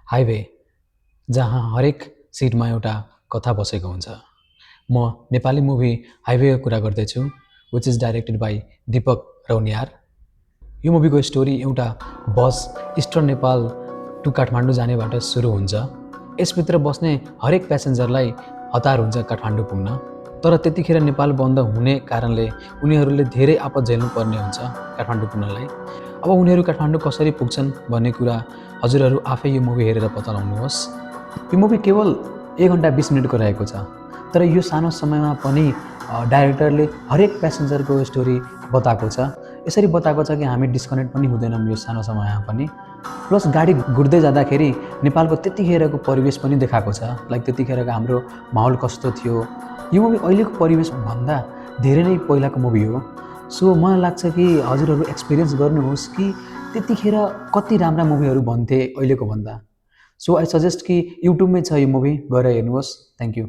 Highway जहाँ हरेक सिटमा एउटा कथा बसेको हुन्छ। म नेपाली मुभी हाइवेको कुरा गर्दैछु, which is directed by Deepak Rauniyar. यो मुभीको स्टोरी एउटा बस इस्टर्न नेपाल टु काठमाडौँ जानेबाट सुरु हुन्छ। यसभित्र बस्ने हरेक प्यासेन्जरलाई हतार हुन्छ काठमाडौँ पुग्न, तर त्यतिखेर नेपाल बन्द हुने कारणले उनीहरूले धेरै आपत झेल्नु पर्ने हुन्छ काठमाडौँ पुग्नलाई। अब उनीहरू काठमाडौँ कसरी पुग्छन् भन्ने कुरा हजुरहरू आफै यो मुभी हेरेर पत्ता लगाउनुहोस्। यो मुभी केवल 1 घण्टा 20 मिनटको रहेको छ, तर यो सानो समयमा पनि डाइरेक्टरले हरेक प्यासेन्जरको स्टोरी बताएको छ। यसरी बताएको छ कि हामी डिस्कनेक्ट पनि हुँदैनौँ यो सानो समयमा पनि। प्लस गाडी गुड्दै जाँदाखेरि नेपालको त्यतिखेरको परिवेश पनि देखाएको छ, लाइक त्यतिखेरको हाम्रो माहौल कस्तो थियो। यो मुभी अहिलेको परिवेशभन्दा धेरै नै पहिलाको मुभी हो। सो मलाई लाग्छ कि हजुरहरू एक्सपिरियन्स गर्नुहोस् कि त्यतिखेर कति राम्रा मुभीहरू भन्थे अहिलेको भन्दा। सो आई सजेस्ट कि युट्युबमै छ यो मुभी, गएर हेर्नुहोस्। Thank you.